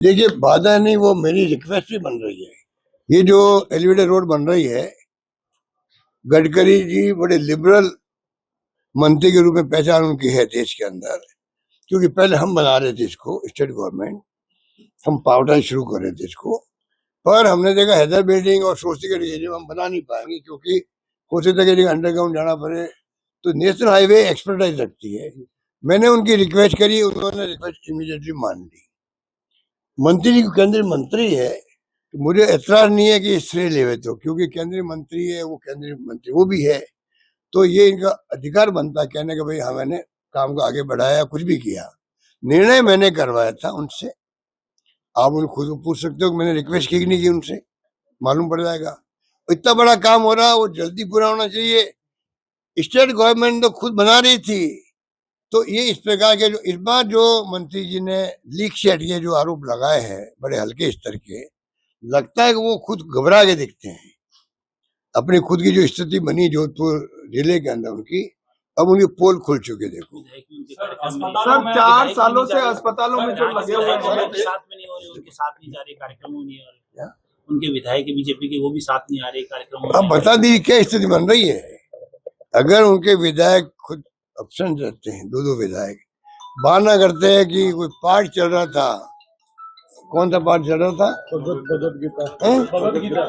देखिए, बाधा नहीं, वो मेरी रिक्वेस्ट भी बन रही है। ये जो एलिवेटेड रोड बन रही है, गडकरी जी बड़े लिबरल मंत्री के रूप में पहचान उनकी है देश के अंदर, क्योंकि पहले हम बना रहे थे इसको, स्टेट गवर्नमेंट, हम पावरटाइज शुरू कर रहे थे इसको, पर हमने देखा हैदर बिल्डिंग और सोचती के हम बना नहीं पाएंगे, क्योंकि हो सकता है कि अंडरग्राउंड जाना पड़े, तो नेशनल हाईवे एक्सपर्टाइज रखती है। मैंने उनकी रिक्वेस्ट करी, उन्होंने रिक्वेस्ट इमीडिएटली मान ली। मंत्री जी केंद्रीय मंत्री है, तो मुझे एतराज नहीं है कि श्रेय लेवे, तो क्योंकि केंद्रीय मंत्री है, वो केंद्रीय मंत्री वो भी है, तो ये इनका अधिकार बनता है कहने का भाई हाँ मैंने काम को आगे बढ़ाया, कुछ भी किया। निर्णय मैंने करवाया था उनसे, आप उन खुद पूछ सकते हो कि मैंने रिक्वेस्ट की नहीं की उनसे, मालूम पड़ जाएगा। इतना बड़ा काम हो रहा, वो जल्दी पूरा होना चाहिए। स्टेट गवर्नमेंट तो खुद बना रही थी, तो ये इस प्रकार के जो इस बार जो मंत्री जी ने लीक शेड ये जो आरोप लगाए हैं बड़े हल्के स्तर के, लगता है कि वो खुद घबरा के दिखते हैं। अपनी खुद की जो स्थिति बनी जोधपुर जिले के अंदर उनकी, अब उनके पोल खुल चुके। देखो सर 4 सालों से अस्पतालों में जो लगे हुए हैं, उनके साथ में नहीं हो रहे, उनके साथ नहीं जा रहे कार्यक्रम नहीं हो रहे, उनके विधायक बीजेपी के वो भी साथ नहीं आ रहे कार्यक्रम। अब बता दीजिए क्या स्थिति बन रही है। अगर उनके विधायक खुद एब्सेंट रहते हैं, दो विधायक बहाना करते हैं कि कोई पाठ चल रहा था, कौन सा पाठ चल रहा था,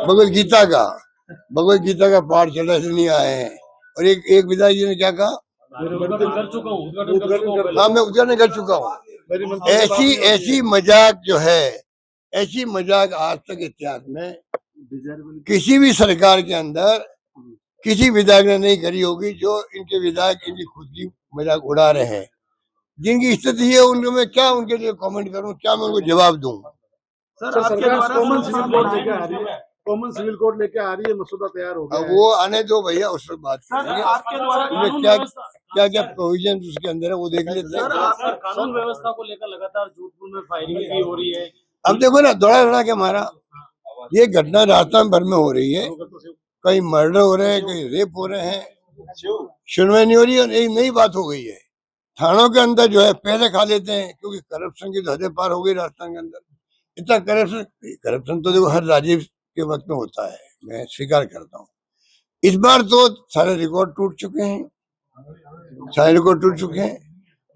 भगवत गीता का पाठ चल रहा है, नहीं आए हैं। और एक विधायक जी ने क्या कहा, हाँ मैं उद्घाटन कर चुका हूँ। ऐसी मजाक जो है, ऐसी मजाक आज तक इतिहास में किसी भी सरकार के अंदर किसी विधायक ने नहीं करी होगी। जो इनके विधायक इनकी खुद की मजाक उड़ा रहे हैं, जिनकी स्थिति है उनको मैं क्या उनके लिए कमेंट करूं, क्या मैं उनको जवाब दूं। कॉमन सिविल कोड लेके आ रही है, मसौदा तैयार हो गया है। वो आने दो भैया, उस पर बात करेंगे। क्या क्या प्रोविजन उसके अंदर है वो देख लेते हैं। कानून व्यवस्था को लेकर लगातार जोधपुर में फायरिंग भी हो रही है। अब देखो ना, दौड़ा के मारा, ये घटना राजस्थान भर में हो रही है, कहीं मर्डर हो रहे हैं, कहीं रेप हो रहे हैं, सुनवाई नहीं हो रही है। एक नई बात हो गई है, थानों के अंदर जो है पैसे खा लेते हैं, क्योंकि करप्शन की हदें पार हो गई राजस्थान के अंदर। इतना करप्शन तो देखो हर राज्य के वक्त में होता है, मैं स्वीकार करता हूँ। इस बार तो सारे रिकॉर्ड टूट चुके हैं,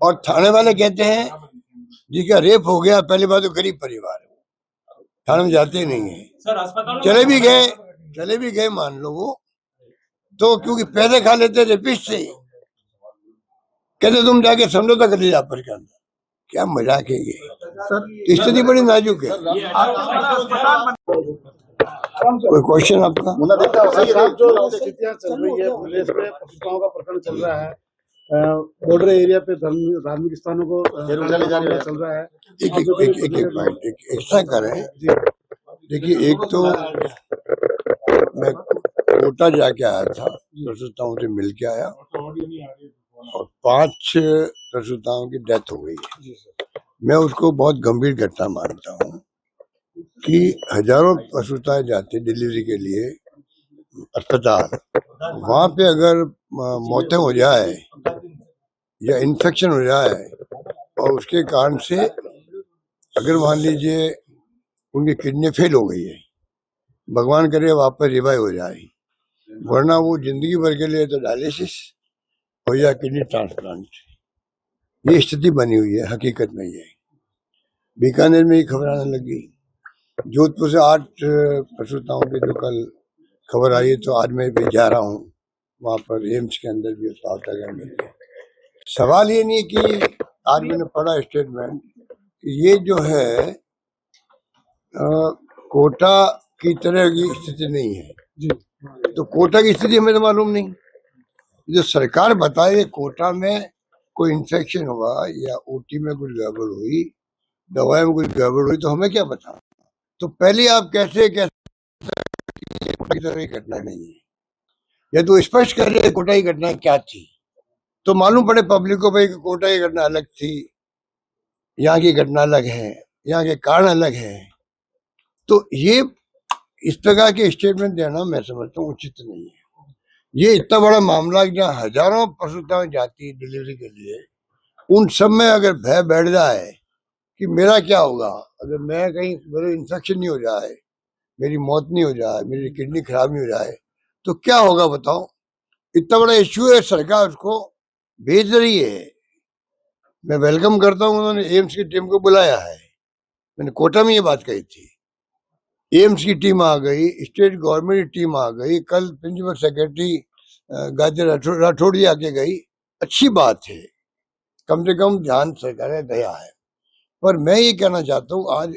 और थाने वाले कहते हैं जिसका रेप हो गया, पहली बात तो गरीब परिवार है, थाने में जाते ही नहीं है। चले भी गए मान लो वो, तो क्योंकि पैसे खा लेते रेपिस्ट से, कहते तुम जाके समझौता कर लीजिए आपस के अंदर। क्या मजाक है ये, स्थिति बड़ी नाजुक है। कोई क्वेश्चन आपका? जो स्थितियां चल रही है प्रदेश में, पशुओं का प्रकरण चल रहा है, बॉर्डर एरिया पे धार्मिक स्थानों को चल रहा है। एक ऐसा करें, देखिए एक तो मैं कोटा जाके आया था, प्रसूताओं से मिल के आया, और 5 प्रसूताओं की डेथ हो गई है। मैं उसको बहुत गंभीर घटना मानता हूँ कि हजारों प्रसूताएं जाती डिलीवरी के लिए अस्पताल, वहां पे अगर मौतें हो जाए या इन्फेक्शन हो जाए, और उसके कारण से अगर मान लीजिए उनकी किडनी फेल हो गई है, भगवान करे वापस रिवाइव हो जाए, वरना वो जिंदगी भर के लिए तो डायलिसिस हो या किडनी ट्रांसप्लांट, ये स्थिति बनी हुई है हकीकत में। ये बीकानेर में ही खबर आने लगी, जोधपुर से 8 प्रसूताओं की जो कल खबर आई है, तो आज मैं भी जा रहा हूँ वहाँ पर एम्स के अंदर भी अस्पताल। सवाल ये नहीं कि आज मैंने पढ़ा स्टेटमेंट, ये जो है कोटा की तरह की स्थिति नहीं है जी। तो कोटा की स्थिति हमें तो मालूम नहीं, जो सरकार बताए कोटा में कोई इन्फेक्शन हुआ या ओटी में कुछ गड़बड़ हुई, दवाई में कुछ गड़बड़ हुई, तो हमें क्या पता। तो पहले आप कैसे कोटा की घटना नहीं है, या तो स्पष्ट कर रहे कोटा की घटना क्या थी, तो मालूम पड़े पब्लिक को भाई कोटा की घटना अलग थी, यहाँ की घटना अलग है, यहाँ के कारण अलग है। तो ये इस प्रकार के स्टेटमेंट देना मैं समझता हूँ उचित नहीं है। ये इतना बड़ा मामला जहाँ हजारों प्रसूताएं जाती है डिलीवरी के लिए, उन सब में अगर भय बैठ जाए कि मेरा क्या होगा अगर मैं कहीं मेरे इन्फेक्शन नहीं हो जाए, मेरी मौत नहीं हो जाए, मेरी किडनी खराब नहीं हो जाए तो क्या होगा बताओ। इतना बड़ा इश्यू है, सरकार उसको भेज रही है। मैं वेलकम करता हूँ, उन्होंने एम्स की टीम को बुलाया है। मैंने कोटा में ये बात कही थी, एम्स की टीम आ गई, स्टेट गवर्नमेंट की टीम आ गई, कल प्रिंसिपल सेक्रेटरी गायत्री राठौड़ जी आके गई। अच्छी बात है, कम से कम ध्यान सरकार का गया है। पर मैं ये कहना चाहता हूँ, आज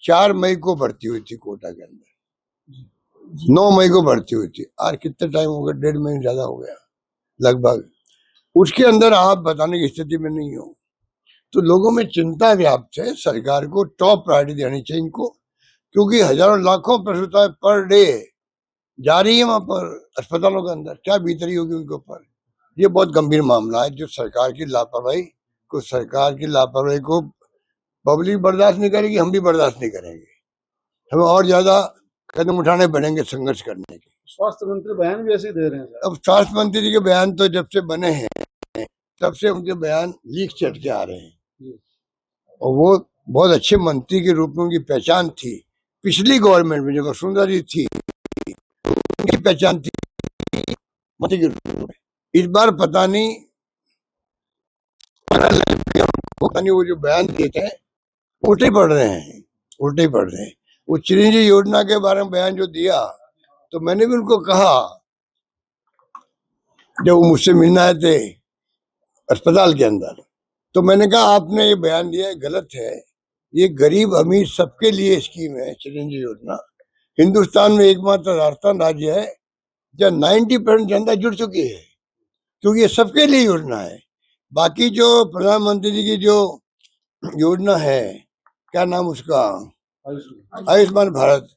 4 मई को भर्ती हुई थी कोटा के अंदर, 9 मई को भर्ती हुई थी, आज कितना टाइम हो गया, 1.5 महीने ज्यादा हो गया लगभग। उसके अंदर आप बताने की स्थिति में नहीं हो, तो लोगों में चिंता व्याप्त है। सरकार को टॉप प्रायोरिटी देनी चाहिए इनको, क्योंकि हजारों लाखों प्रसूताएं पर डे जा रही है वहां पर अस्पतालों के अंदर, क्या बीतरी होगी उनके ऊपर। ये बहुत गंभीर मामला है, जो सरकार की लापरवाही को पब्लिक बर्दाश्त नहीं करेगी, हम भी बर्दाश्त नहीं करेंगे। हमें और ज्यादा कदम उठाने पड़ेंगे संघर्ष करने के। स्वास्थ्य मंत्री बयान भी ऐसे दे रहे हैं। अब स्वास्थ्य मंत्री जी के बयान तो जब से बने हैं तब से उनके बयान लीक चढ़ते आ रहे हैं, और वो बहुत अच्छे मंत्री के रूप में उनकी पहचान थी। पिछली गवर्नमेंट में जब वसुंधरा जी थी उनकी पहचान थी मंत्री के रूप में। इस बार पता नहीं वो जो बयान देते हैं उल्टे पड़ रहे हैं, उल्टे पड़ रहे हैं। वो चिरंजीवी योजना के बारे में बयान जो दिया, तो मैंने भी उनको कहा जब वो मुझसे मिलने आए थे अस्पताल के अंदर, तो मैंने कहा आपने ये बयान दिया है गलत है। ये गरीब अमीर सबके लिए स्कीम है चिरंजीवी योजना। हिंदुस्तान में एकमात्र राजस्थान राज्य है जहाँ 90% जनता जुड़ चुकी है, क्योंकि ये सबके लिए योजना है। बाकी जो प्रधानमंत्री जी की जो योजना है, क्या नाम उसका, आयुष्मान भारत,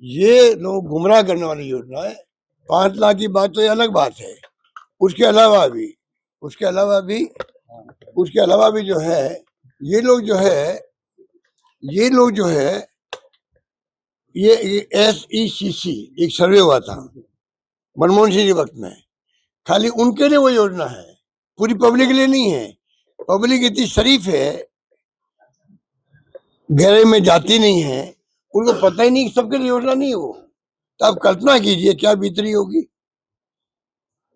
ये लोग गुमराह करने वाली योजना है। 5 लाख की बात तो ये अलग बात है। उसके अलावा भी जो है ये लोग जो है ये SECC एक सर्वे हुआ था मनमोहन सिंह के वक्त में, खाली उनके लिए वो योजना है, पूरी पब्लिक के लिए नहीं है। पब्लिक इतनी शरीफ है, गहरे में जाती नहीं है, उनको पता ही नहीं कि सबके लिए योजना नहीं हो। तो आप कल्पना कीजिए क्या बीतरी होगी।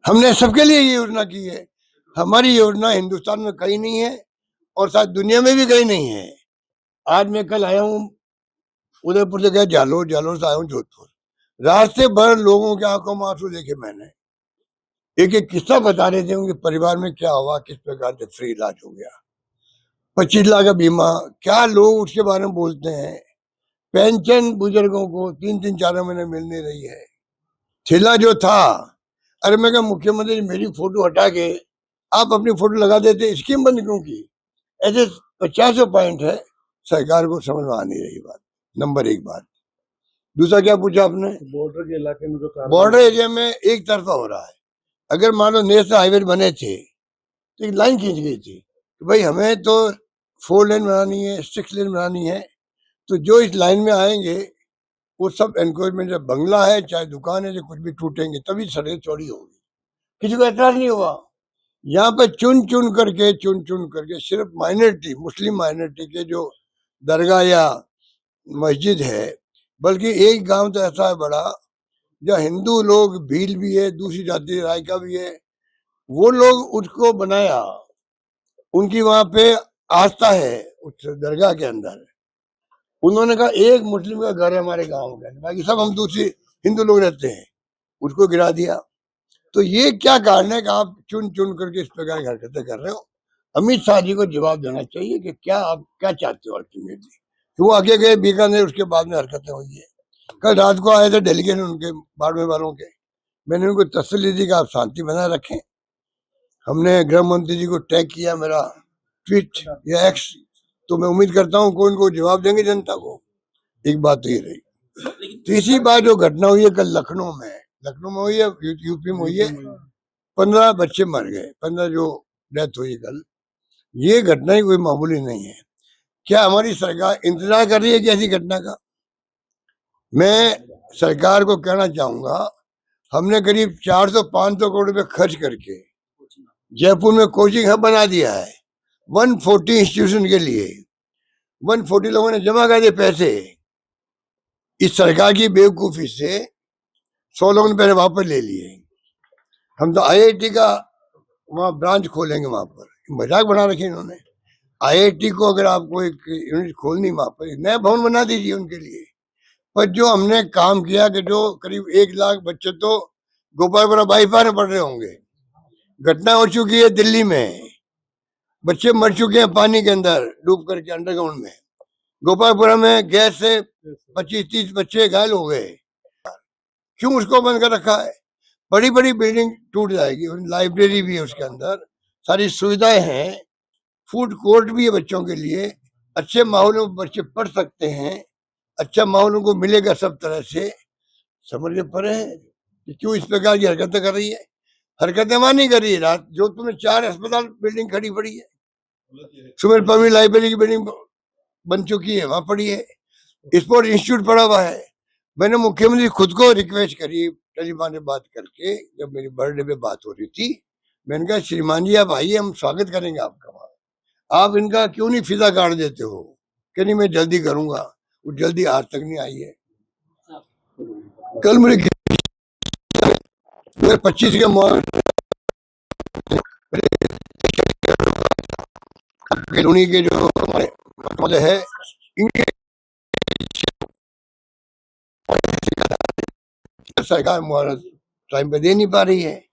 हमने सबके लिए ये योजना की है। हमारी योजना हिंदुस्तान में कहीं नहीं है और शायद दुनिया में भी कहीं नहीं है। आज मैं कल आया हूँ उदयपुर से, गया जालोर से आया हूँ जोधपुर। रास्ते भर लोगों के आंखों में आंसू देखे मैंने। एक एक किस्सा बता रहे थे उनके परिवार में क्या हुआ, किस प्रकार से फ्री इलाज हो गया, 25 लाख का बीमा, क्या लोग उसके बारे में बोलते हैं। पेंशन बुजुर्गों को 3-4 महीने मिल नहीं रही है। ठेला जो था, अरे मैं क्या मुख्यमंत्री मेरी फोटो हटा के आप अपनी फोटो लगा देते, स्कीम बंद क्यों की। ऐसे 50 पॉइंट है, सरकार को समझ में आ नहीं रही बात। नंबर 1 बात। दूसरा क्या पूछा आपने, बॉर्डर के इलाके में जो बॉर्डर एरिया में एक तरफा हो रहा है। अगर मान लो नेशनल हाईवे बने थे तो एक लाइन खींच गई थी कि भाई हमें तो 4 लेन बनानी है, 6 लेन बनानी है, तो जो इस लाइन में आएंगे वो सब एनक्रोचमेंट, जब बंगला है चाहे दुकान है, जो कुछ भी टूटेंगे तभी सड़क चौड़ी होगी। किसी को एतराज नहीं हुआ। यहाँ पे चुन चुन करके सिर्फ माइनॉरिटी, मुस्लिम माइनॉरिटी के जो दरगाह या मस्जिद है, बल्कि एक गांव तो ऐसा है बड़ा जहाँ हिंदू लोग भील भी है, दूसरी जाति राय का भी है, वो लोग उसको बनाया, उनकी वहां पे आस्था है उस दरगाह के अंदर। उन्होंने कहा एक मुस्लिम का घर है हमारे गांव के, बाकी सब हम दूसरे हिंदू लोग रहते हैं, उसको गिरा दिया। तो ये क्या कारण है कि आप चुन चुन करके इस प्रकार की हरकतें कर रहे हो। अमित शाह जी को जवाब देना चाहिए कि क्या आप क्या चाहते हो अल्टीमेटली। तो वो आगे गए बीकानेर, उसके बाद में हरकतें हुई है। कल रात को आए थे डेलीगेट उनके बाड़मेर वालों के, मैंने उनको तसल्ली दी कि आप शांति बनाए रखें। हमने गृह मंत्री जी को टैग किया, मेरा ट्वीट या एक्स, तो मैं उम्मीद करता हूँ कोई इनको जवाब देंगे जनता को। एक बात तो ये रही। तीसरी बात जो घटना हुई है कल लखनऊ में हुई है, यूपी में हुई है, 15 बच्चे मर गए, 15 जो डेथ हुई कल, ये घटना ही कोई मामूली नहीं है। क्या हमारी सरकार इंतजार कर रही है कि ऐसी घटना का। मैं सरकार को कहना चाहूंगा, हमने करीब 400-500 करोड़ रुपए खर्च करके जयपुर में कोचिंग हब बना दिया है 140 इंस्टीट्यूशन के लिए। 140 लोगों ने जमा कर दिए पैसे। इस सरकार की बेवकूफी से 100 लोगों ने पहले वापस ले लिए। हम तो IIT का वहाँ ब्रांच खोलेंगे वहां पर, मजाक बना रखे इन्होंने। IIT को अगर आपको एक यूनिट खोलनी वहां पर, नया भवन बना दीजिए उनके लिए। पर जो हमने काम किया कि जो करीब 1 लाख बच्चे तो गोपालपुरा बाईपास में पढ़ रहे होंगे। घटना हो चुकी है दिल्ली में, बच्चे मर चुके हैं पानी के अंदर डूब करके अंडरग्राउंड में। गोपालपुरा में गैस से 25-30 बच्चे घायल हो गए। क्यों उसको बंद कर रखा है? बड़ी बड़ी बिल्डिंग टूट जाएगी, लाइब्रेरी भी है उसके अंदर, सारी सुविधाएं हैं, फूड कोर्ट भी है बच्चों के लिए, अच्छे माहौल में बच्चे पढ़ सकते हैं, अच्छा माहौल उनको मिलेगा सब तरह से। समझ के परे है कि क्यों इस प्रकार की हरकतें कर रही है। हरकतें वहां नहीं कर रही है। रात जोधपुर में 4 अस्पताल बिल्डिंग खड़ी पड़ी है, सुमेर पब्लिक लाइब्रेरी की बिल्डिंग बन चुकी है, वहां पड़ी है, स्पोर्ट इंस्टीट्यूट पड़ा हुआ है। मैंने मुख्यमंत्री खुद को रिक्वेस्ट करी टेलीफोन पे बात करके, जब मेरी बर्थडे पे बात हो रही थी, मैंने कहा श्रीमान जी आप आइए, हम स्वागत करेंगे आपका वहां, आप इनका क्यों नहीं फिजा काट देते हो? कि नहीं मैं जल्दी करूंगा। वो जल्दी आज तक नहीं आई है। कल मेरे 25 के कॉलोनी के जो हमारे है इनके सरकार मुआवजा टाइम पे दे नहीं पा रही है,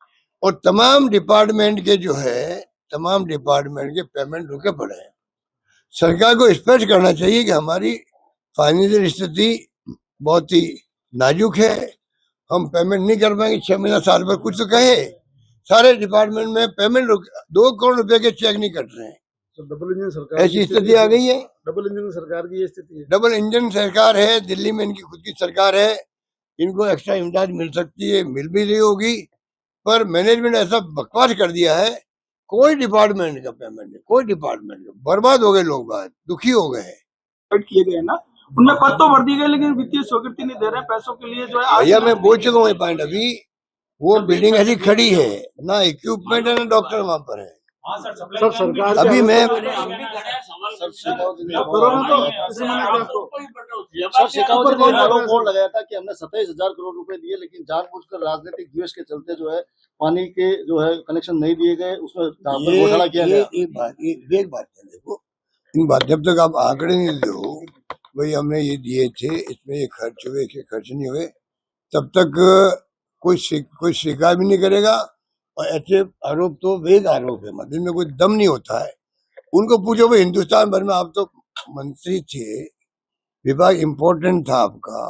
और तमाम डिपार्टमेंट के जो है, तमाम डिपार्टमेंट के पेमेंट रुके पड़े हैं। सरकार को स्पष्ट करना चाहिए कि हमारी फाइनेंशियल स्थिति बहुत ही नाजुक है, हम पेमेंट नहीं कर पाएंगे 6 महीना साल भर। कुछ तो कहे, सारे डिपार्टमेंट में पेमेंट 2 करोड़ रुपए के चेक नहीं कट रहे हैं। तो डबल इंजन सरकार ऐसी स्थिति आ गई है। डबल इंजन सरकार की ये स्थिति है। डबल इंजन सरकार है, दिल्ली में इनकी खुद की सरकार है, इनको एक्स्ट्रा इमदाद मिल सकती है, मिल भी रही होगी, पर मैनेजमेंट ऐसा बकवास कर दिया है, कोई डिपार्टमेंट का पेमेंट नहीं, कोई डिपार्टमेंट। बर्बाद हो गए लोग, बात दुखी हो गए हैं। किए गए ना, उनमें पद तो भर दिए गए, लेकिन वित्तीय स्वीकृति नहीं दे रहे हैं पैसों के लिए जो है। भैया मैं बोल चुका हूँ ये पॉइंट, अभी वो बिल्डिंग ऐसी खड़ी है, ना इक्विपमेंट है ना डॉक्टर वहां पर है। सब सरकार अभी मैं सर शेखावत जी ने आरोप लगाया था कि हमने 27,000 करोड़ रुपए दिए, लेकिन जानबूझकर राजनीतिक द्वेष के चलते जो है पानी के जो है कनेक्शन नहीं दिए गए, उसमें घोटाला किया गया। एक बात है, देखो इन बात, जब तक आप आंकड़े नहीं दो भाई हमने ये दिए थे, इसमें ये खर्च हुए कि खर्च नहीं हुए, तब तक कोई स्वीकार भी नहीं करेगा। और ऐसे आरोप तो वेग आरोप है, मतलब में कोई दम नहीं होता है। उनको पूछो भाई हिंदुस्तान भर में आप तो मंत्री थे, विभाग इम्पोर्टेंट था आपका,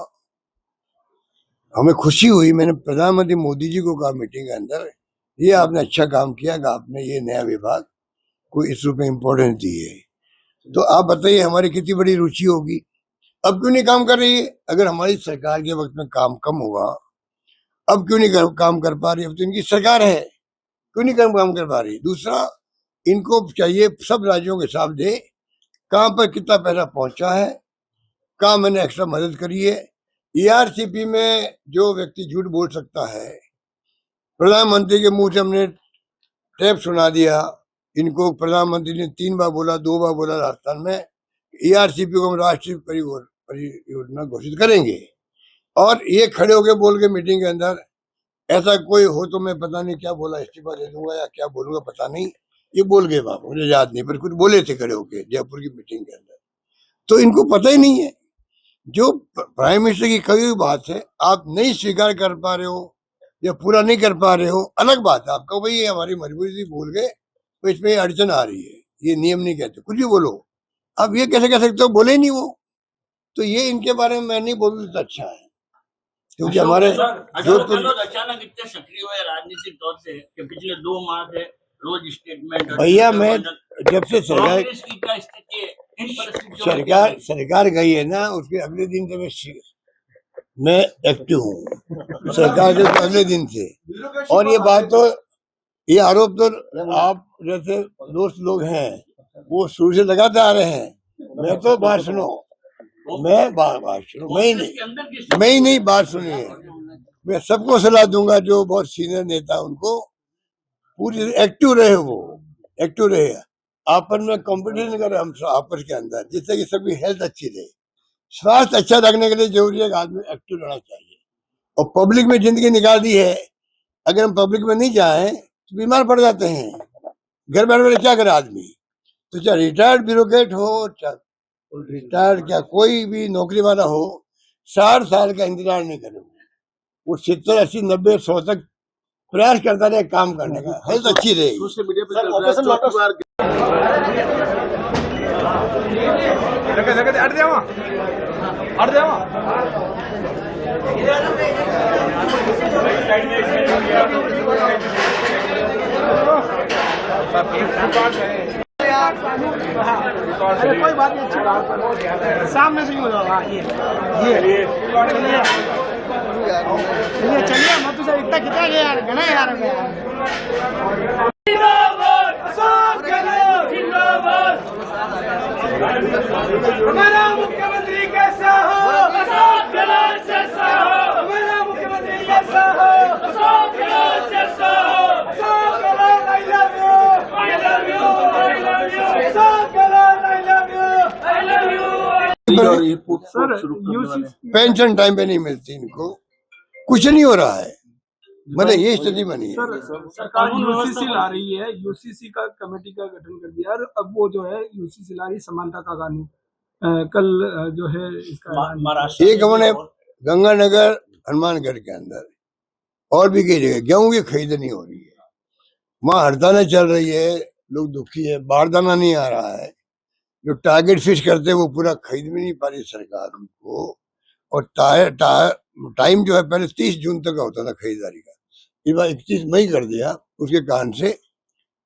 हमें खुशी हुई, मैंने प्रधानमंत्री मोदी जी को कहा मीटिंग के अंदर, ये आपने अच्छा काम किया कि आपने ये नया विभाग कोई इस रूप में इम्पोर्टेंस दी है। तो आप बताइए हमारी कितनी बड़ी रुचि होगी। अब क्यों नहीं काम कर रही है? अगर हमारी सरकार के वक्त में काम कम हुआ, अब क्यों नहीं काम कर पा रही? अब तो इनकी सरकार है, क्यों नहीं काम कर पा रही? दूसरा, इनको चाहिए सब राज्यों के हिसाब दे, कहाँ पर कितना पैसा पहुंचा है, कहाँ मैंने एक्स्ट्रा मदद करी है। ERCP में जो व्यक्ति झूठ बोल सकता है, प्रधानमंत्री के मुंह से हमने टेप सुना दिया, इनको प्रधानमंत्री ने 3 बार बोला, 2 बार बोला राजस्थान में, ERCP को हम राष्ट्रीय परियोजना घोषित करेंगे, और ये खड़े होके बोल के मीटिंग के अंदर, ऐसा कोई हो तो मैं पता नहीं क्या बोला, इस्तीफा दे दूंगा या क्या बोलूंगा पता नहीं, ये बोल गए बाबू, मुझे याद नहीं, पर कुछ बोले थे खड़े होके जयपुर की मीटिंग के अंदर। तो इनको पता ही नहीं है, जो प्राइम मिनिस्टर की कही हुई बात है आप नहीं स्वीकार कर पा रहे हो या पूरा नहीं कर पा रहे हो, अलग बात है। आपका भाई ये हमारी मजबूरी थी, भूल गए, तो इसमें अड़चन आ रही है, ये नियम नहीं कहते, कुछ भी बोलो। अब ये कैसे कह सकते हो, बोले नहीं वो, तो ये इनके बारे में मैं नहीं बोलूँ तो अच्छा है, क्योंकि हमारे अचानक इतने सक्रिय हुए राजनीतिक तौर से कि पिछले 2 माह से रोज स्टेटमेंट। भैया मैं जब से सरकार गई है ना, उसके अगले दिन से मैं एक्टिव हूँ सरकार के अगले दिन से। और ये बात तो, ये आरोप तो आप जैसे दोस्त लोग हैं वो शुरू से लगाते आ रहे हैं। मैं तो बात सुनो, मैं बात सुनो, मैं ही नहीं बात सुनी है। मैं सबको सलाह दूंगा, जो बहुत सीनियर नेता उनको पूरी एक्टिव रहे, वो एक्टिव रहे। आपस में कंपटीशन करें हम सब आपस के अंदर, जिससे कि सबकी हेल्थ अच्छी रहे। स्वास्थ्य अच्छा रखने के लिए जरूरी है कि आदमी एक्टिव रहना चाहिए। और पब्लिक में जिंदगी निकाल दी है, अगर हम पब्लिक में नहीं जाए तो बीमार पड़ जाते हैं। घर बैठे बैठे क्या करे आदमी? तो चाहे रिटायर्ड ब्यूरोक्रेट हो, चाहे रिटायर्ड क्या कोई भी नौकरी वाला हो, 60 साल का इंतजार नहीं करे। वो 70, 80, 90, 100 तक प्रयास करता रहे काम करने का, हेल्थ अच्छी रहेगी। सोशल मीडिया पे सर, चल रहा है, ऑपरेशन चौथी लोटस- बार अरे कोई बात नहीं, अच्छी बात है। सामने से ही हो जाएगा ये चलिए चलिए मत तुझे इतना कितना गया यार, गना यार हमारा मुख्यमंत्री कैसा हो, हमारा मुख्यमंत्री कैसा हो, सर यूसी पेंशन टाइम पे नहीं मिलती इनको, कुछ नहीं हो रहा है, मतलब ये स्थिति बनी है। सरकार यूसीसी ला रही है, यूसीसी का कमेटी का गठन कर दिया। और अब वो जो है यूसीसी ला रही समानता का कानून, कल जो है इसका महाराष्ट्र एक हमने गंगानगर हनुमानगढ़ के अंदर और भी कई जगह गेहूं की खरीद नहीं हो रही है, वहां हड़तालें चल रही है, लोग दुखी है, बारदाना नहीं आ रहा है, जो टारगेट फिक्स करते हैं वो पूरा खरीद भी नहीं पा रही सरकार उनको। और टाइम जो है पहले 30 जून तक का होता था खरीदारी का, इस बार 31 मई कर दिया, उसके कारण से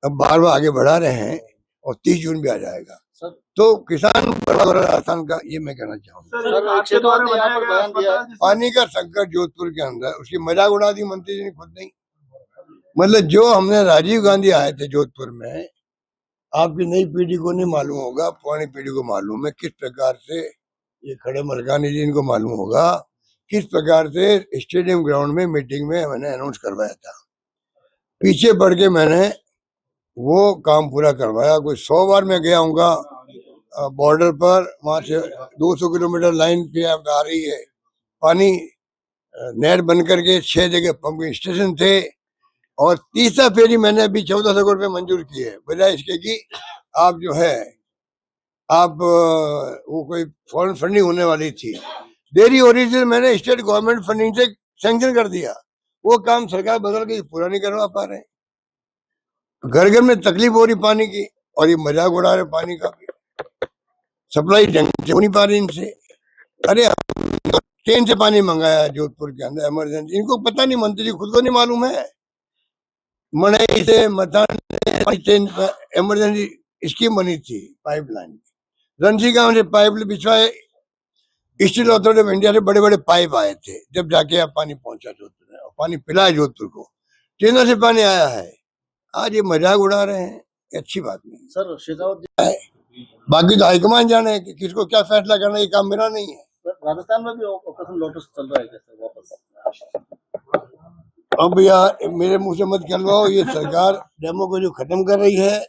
अब बार बार आगे बढ़ा रहे हैं और 30 जून भी आ जाएगा। सर, तो किसान बड़ा आसान का ये मैं कहना चाहूंगा। सर, आपके क्षेत्रवाद द्वारा ने यहाँ बनाया पर गया बयान दिया है। अस्पताल पानी का संकट जोधपुर के अंदर, उसकी मजाक उड़ा दी मंत्री जी ने खुद नहीं। मतलब जो हमने राजीव गांधी आए थे जोधपुर में, आपकी नई पीढ़ी को नहीं मालूम होगा, पुरानी पीढ़ी को मालूम है किस प्रकार से ये खड़े मलकानी जी इनको मालूम होगा किस प्रकार से स्टेडियम ग्राउंड में मीटिंग में मैंने अनाउंस करवाया था। पीछे बढ़ के मैंने वो काम पूरा करवाया। कोई 100 बार मैं गया हूँगा बॉर्डर पर, वहां से 200 किलोमीटर लाइन पे आ रही है पानी, नहर बन करके 6 जगह पंपिंग स्टेशन थे। और तीसरा फेरी मैंने अभी 1400 करोड़ रुपये मंजूर किए है, बजाय इसके कि आप जो है आप वो कोई फॉरेन फंडिंग होने वाली थी, देरी हो रही थी, मैंने स्टेट गवर्नमेंट फंडिंग से सैंक्शन कर दिया। वो काम सरकार बदल के पूरा नहीं करवा पा रहे, घर घर में तकलीफ हो रही पानी की, और ये मजाक उड़ा रहे पानी का भी, सप्लाई ढंग से हो नहीं पा रही इनसे। अरे ट्रेन से पानी मंगाया जोधपुर के अंदर इमरजेंसी, इनको पता नहीं, मंत्री जी खुद को नहीं मालूम है। मणई से मथान ट्रेन इमरजेंसी स्कीम बनी थी पाइपलाइन, रंसी गांव से पाइप बिछवाए, स्टील अथॉरिटी ऑफ इंडिया से बड़े बड़े पाइप आए थे, जब जाके यहाँ पानी पहुंचा जोधपुर में, और पानी पिलाया जोधपुर को, ट्रेनों से पानी आया है। आज ये मजाक उड़ा रहे हैं, अच्छी बात नहीं सर, शेखावत जी, बाकी तो हाईकमान जाने कि किसको क्या फैसला करना, ये काम मेरा नहीं है। सर, राजस्थान में भी ऑपरेशन लोटस चल रहा है कैसे वापस? अब यार मेरे मुंह से मत कहलवाओ, ये सरकार डेमो को जो खत्म कर रही है।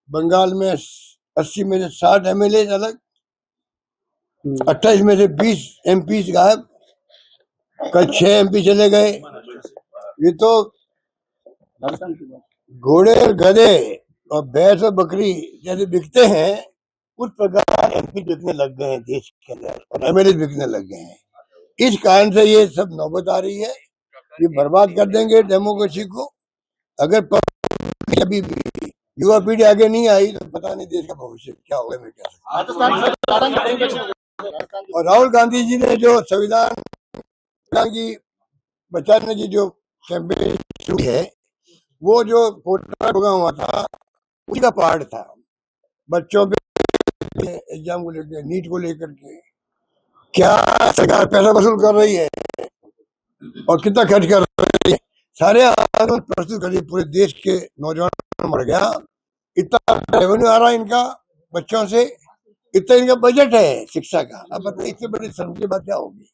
बंगाल में 80 में से 60 MLA अलग, 28 में से 20 MP गायब, कल 6 MP चले गए। ये तो राजस्थान की बात। घोड़े और गधे और भैंस और बकरी जैसे बिकते हैं, उस प्रकार MP बिकने लग गए हैं देश के अंदर, और MLA बिकने लग गए हैं। इस कारण से ये सब नौबत आ रही है, ये बर्बाद कर देंगे डेमोक्रेसी को। अगर अभी युवा पीढ़ी आगे नहीं आई तो पता नहीं देश का भविष्य क्या होगा, मैं कह सकता राजस्थान हूं। और राहुल गांधी जी ने जो संविधान की बचाने की जो कैंपेन शुरू है, वो जो प्रोग्राम हुआ था उसी का पार्ट था। बच्चों पे एग्जाम को लेकर, नीट को लेकर के क्या सरकार पैसा वसूल कर रही है और कितना खर्च कर रही है, सारे आंकड़े प्रस्तुत करिए। पूरे देश के नौजवान मर गया, इतना रेवेन्यू आ रहा है इनका बच्चों से, इतना इनका बजट है शिक्षा का। अब बताइए इससे बड़ी शर्म की बात क्या होगी।